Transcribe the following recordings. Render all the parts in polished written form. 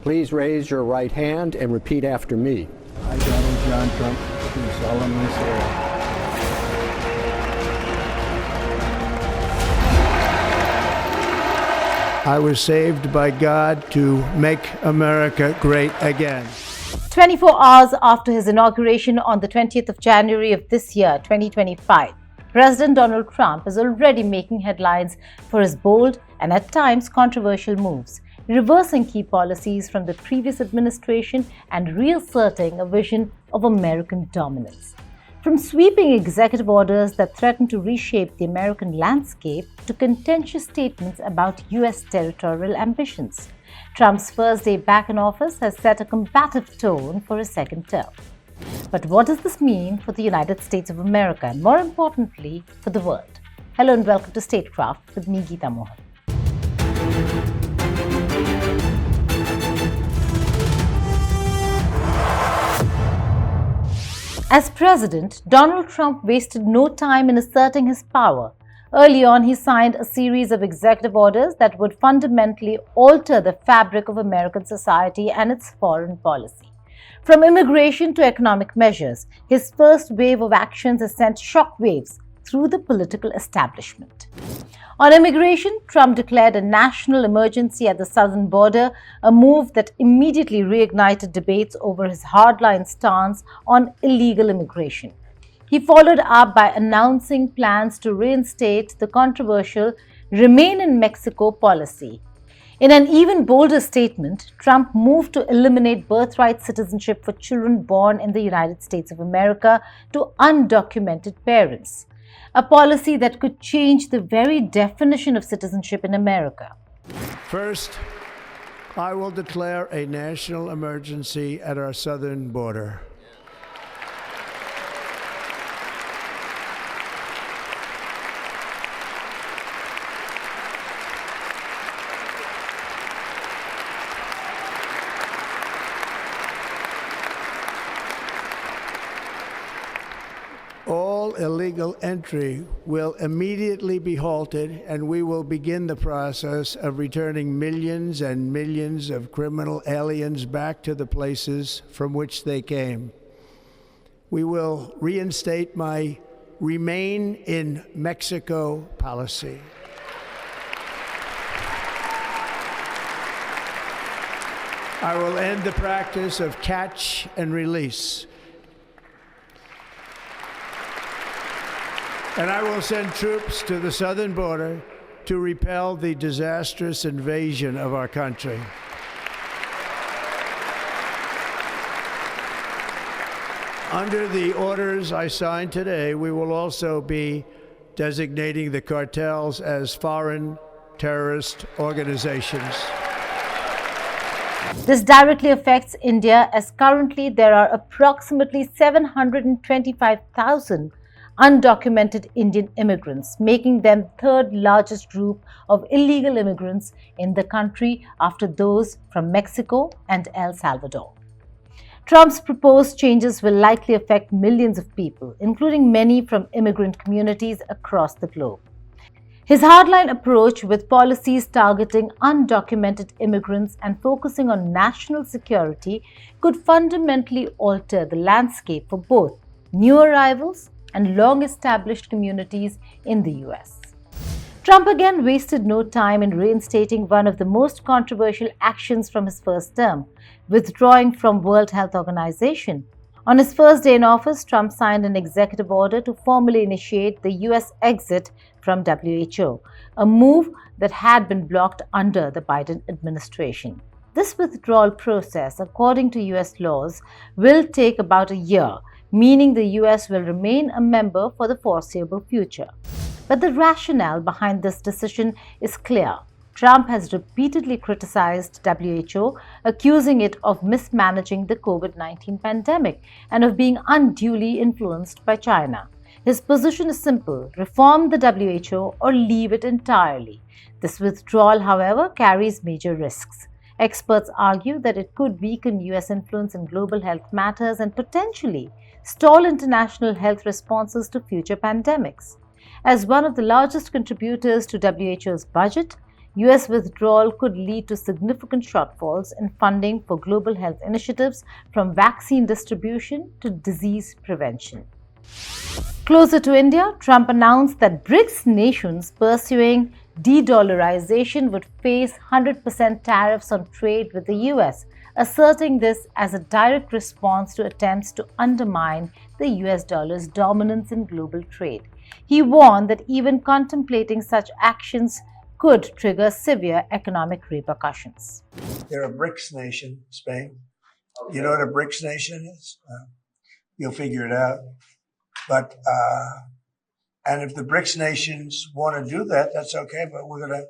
Please raise your right hand and repeat after me. I, Donald John Trump, do solemnly swear. I was saved by God to make America great again. 24 hours after his inauguration on the 20th of January of this year, 2025, President Donald Trump is already making headlines for his bold and at times controversial moves, reversing key policies from the previous administration and reasserting a vision of American dominance. From sweeping executive orders that threaten to reshape the American landscape to contentious statements about U.S. territorial ambitions, Trump's first day back in office has set a combative tone for his second term. But what does this mean for the United States of America and, more importantly, for the world? Hello and welcome to Statecraft with me, Geeta Mohan. As president, Donald Trump wasted no time in asserting his power. Early on, he signed a series of executive orders that would fundamentally alter the fabric of American society and its foreign policy. From immigration to economic measures, his first wave of actions has sent shockwaves through the political establishment. On immigration, Trump declared a national emergency at the southern border, a move that immediately reignited debates over his hardline stance on illegal immigration. He followed up by announcing plans to reinstate the controversial Remain in Mexico policy. In an even bolder statement, Trump moved to eliminate birthright citizenship for children born in the United States of America to undocumented parents, a policy that could change the very definition of citizenship in America. First, I will declare a national emergency at our southern border. All illegal entry will immediately be halted, and we will begin the process of returning millions and millions of criminal aliens back to the places from which they came. We will reinstate my Remain in Mexico policy. I will end the practice of catch and release. And I will send troops to the southern border to repel the disastrous invasion of our country. Under the orders I signed today, we will also be designating the cartels as foreign terrorist organizations. This directly affects India, as currently there are approximately 725,000 undocumented Indian immigrants, making them the third largest group of illegal immigrants in the country after those from Mexico and El Salvador. Trump's proposed changes will likely affect millions of people, including many from immigrant communities across the globe. His hardline approach, with policies targeting undocumented immigrants and focusing on national security, could fundamentally alter the landscape for both new arrivals and long-established communities in the US. Trump again wasted no time in reinstating one of the most controversial actions from his first term, withdrawing from World Health Organization. On his first day in office, Trump signed an executive order to formally initiate the US exit from WHO, a move that had been blocked under the Biden administration. This withdrawal process, according to US laws, will take about a year, meaning the US will remain a member for the foreseeable future. But the rationale behind this decision is clear. Trump has repeatedly criticized WHO, accusing it of mismanaging the COVID-19 pandemic and of being unduly influenced by China. His position is simple: reform the WHO or leave it entirely. This withdrawal, however, carries major risks. Experts argue that it could weaken US influence in global health matters and potentially stall international health responses to future pandemics. As one of the largest contributors to WHO's budget, US withdrawal could lead to significant shortfalls in funding for global health initiatives, from vaccine distribution to disease prevention. Closer to India, Trump announced that BRICS nations pursuing de-dollarization would face 100% tariffs on trade with the US, asserting this as a direct response to attempts to undermine the US dollar's dominance in global trade. He warned that even contemplating such actions could trigger severe economic repercussions. They're a BRICS nation, Spain. Okay. You know what a BRICS nation is? You'll figure it out. But and if the BRICS nations want to do that, that's okay. But we're going to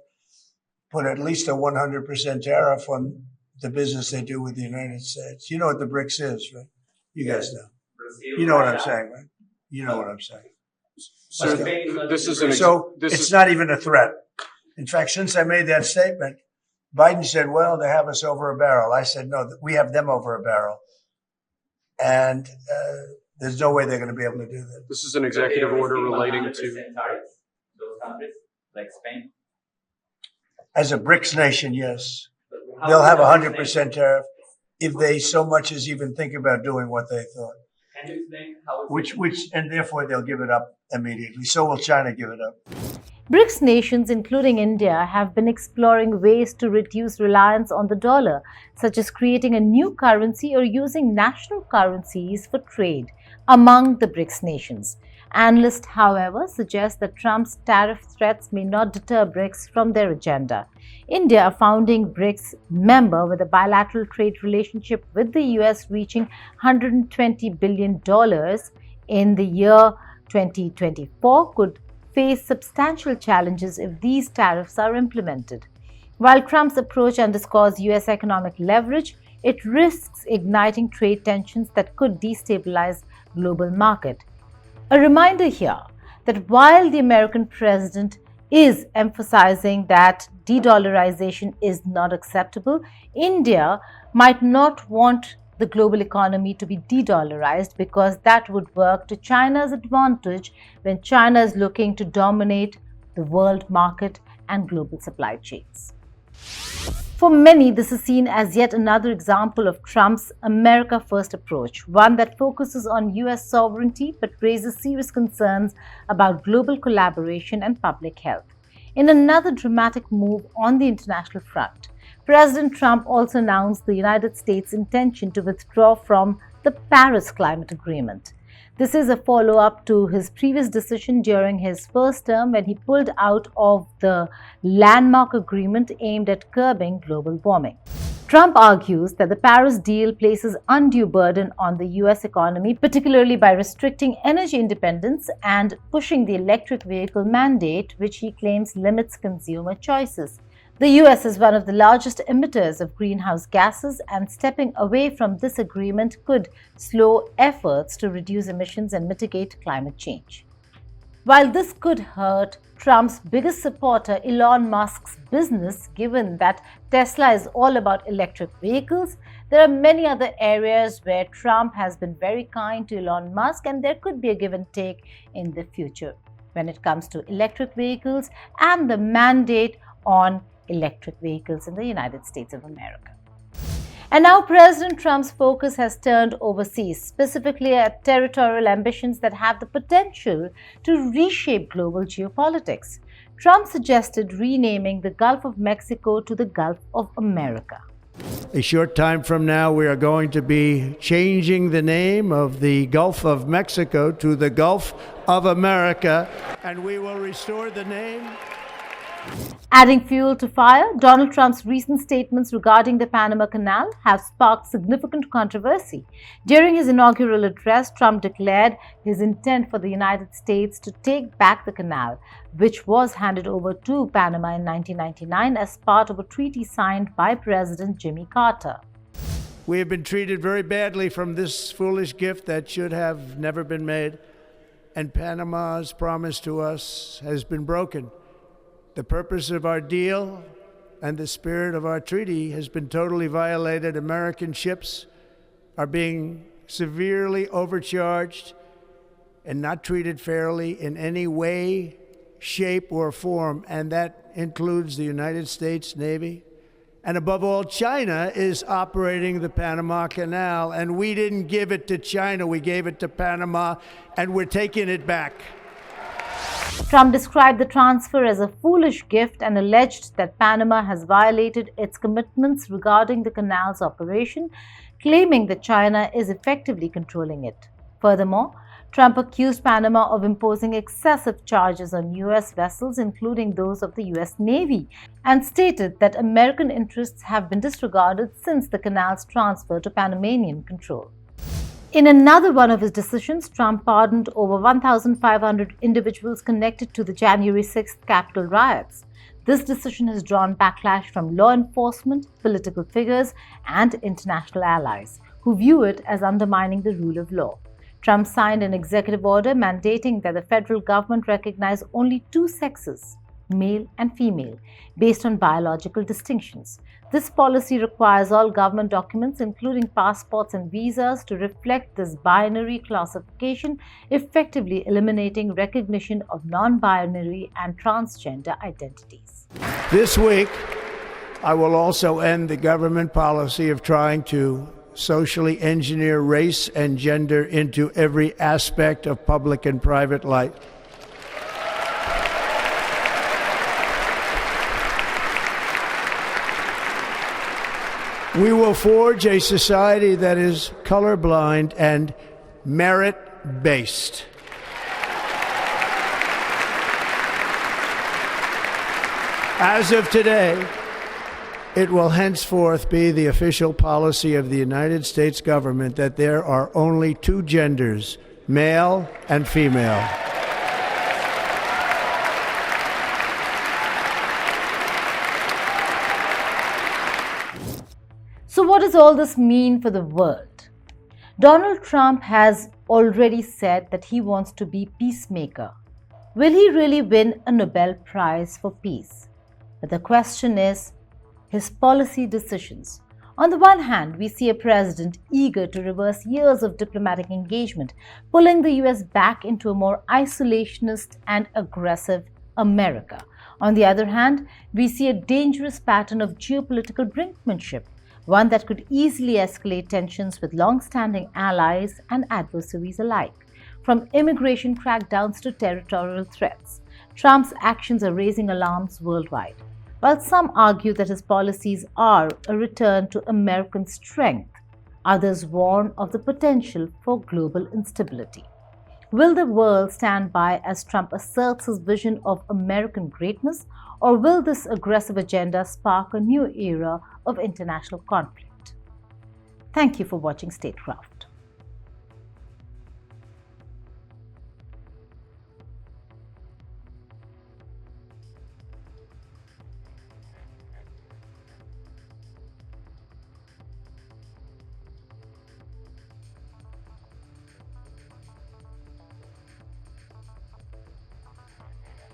put at least a 100% tariff on the business they do with the United States. You know what the BRICS is, right? You guys know. You know what I'm saying, right? You know what I'm saying. So It's not even a threat. In fact, since I made that statement, Biden said, well, they have us over a barrel. I said, no, we have them over a barrel. And there's no way they're going to be able to do that. This is an executive order relating to those countries, like Spain. As a BRICS nation, yes. They'll have 100% tariff if they so much as even think about doing what they thought. Can you explain how? And therefore they'll give it up immediately. So will China give it up. BRICS nations, including India, have been exploring ways to reduce reliance on the dollar, such as creating a new currency or using national currencies for trade among the BRICS nations. Analysts, however, suggest that Trump's tariff threats may not deter BRICS from their agenda. India, a founding BRICS member with a bilateral trade relationship with the US reaching $120 billion in the year 2024, could face substantial challenges if these tariffs are implemented. While Trump's approach underscores US economic leverage, it risks igniting trade tensions that could destabilize global market. A reminder here that while the American president is emphasizing that de-dollarization is not acceptable, India might not want the global economy to be de-dollarized because that would work to China's advantage when China is looking to dominate the world market and global supply chains. For many, this is seen as yet another example of Trump's America First approach, one that focuses on US sovereignty but raises serious concerns about global collaboration and public health. In another dramatic move on the international front, President Trump also announced the United States' intention to withdraw from the Paris Climate Agreement. This is a follow-up to his previous decision during his first term when he pulled out of the landmark agreement aimed at curbing global warming. Trump argues that the Paris deal places undue burden on the US economy, particularly by restricting energy independence and pushing the electric vehicle mandate, which he claims limits consumer choices. The US is one of the largest emitters of greenhouse gases, and stepping away from this agreement could slow efforts to reduce emissions and mitigate climate change. While this could hurt Trump's biggest supporter, Elon Musk's business, given that Tesla is all about electric vehicles, there are many other areas where Trump has been very kind to Elon Musk, and there could be a give and take in the future when it comes to electric vehicles and the mandate on electric vehicles in the United States of America. And now President Trump's focus has turned overseas, specifically at territorial ambitions that have the potential to reshape global geopolitics. Trump suggested renaming the Gulf of Mexico to the Gulf of America. A short time from now, we are going to be changing the name of the Gulf of Mexico to the Gulf of America, and we will restore the name. Adding fuel to fire, Donald Trump's recent statements regarding the Panama Canal have sparked significant controversy. During his inaugural address, Trump declared his intent for the United States to take back the canal, which was handed over to Panama in 1999 as part of a treaty signed by President Jimmy Carter. We have been treated very badly from this foolish gift that should have never been made, and Panama's promise to us has been broken. The purpose of our deal and the spirit of our treaty has been totally violated. American ships are being severely overcharged and not treated fairly in any way, shape, or form, and that includes the United States Navy. And above all, China is operating the Panama Canal, and we didn't give it to China, we gave it to Panama, and we're taking it back. Trump described the transfer as a foolish gift and alleged that Panama has violated its commitments regarding the canal's operation, claiming that China is effectively controlling it. Furthermore, Trump accused Panama of imposing excessive charges on U.S. vessels, including those of the U.S. Navy, and stated that American interests have been disregarded since the canal's transfer to Panamanian control. In another one of his decisions, Trump pardoned over 1,500 individuals connected to the January 6th Capitol riots. This decision has drawn backlash from law enforcement, political figures, and international allies, who view it as undermining the rule of law. Trump signed an executive order mandating that the federal government recognize only two sexes, male and female, based on biological distinctions. This policy requires all government documents, including passports and visas, to reflect this binary classification, effectively eliminating recognition of non-binary and transgender identities. This week, I will also end the government policy of trying to socially engineer race and gender into every aspect of public and private life. We will forge a society that is colorblind and merit-based. As of today, it will henceforth be the official policy of the United States government that there are only two genders, male and female. So what does all this mean for the world? Donald Trump has already said that he wants to be peacemaker. Will he really win a Nobel Prize for peace? But the question is, his policy decisions. On the one hand, we see a president eager to reverse years of diplomatic engagement, pulling the US back into a more isolationist and aggressive America. On the other hand, we see a dangerous pattern of geopolitical brinkmanship, one that could easily escalate tensions with long-standing allies and adversaries alike. From immigration crackdowns to territorial threats, Trump's actions are raising alarms worldwide. While some argue that his policies are a return to American strength, others warn of the potential for global instability. Will the world stand by as Trump asserts his vision of American greatness, or will this aggressive agenda spark a new era of international conflict? Thank you for watching Statecraft.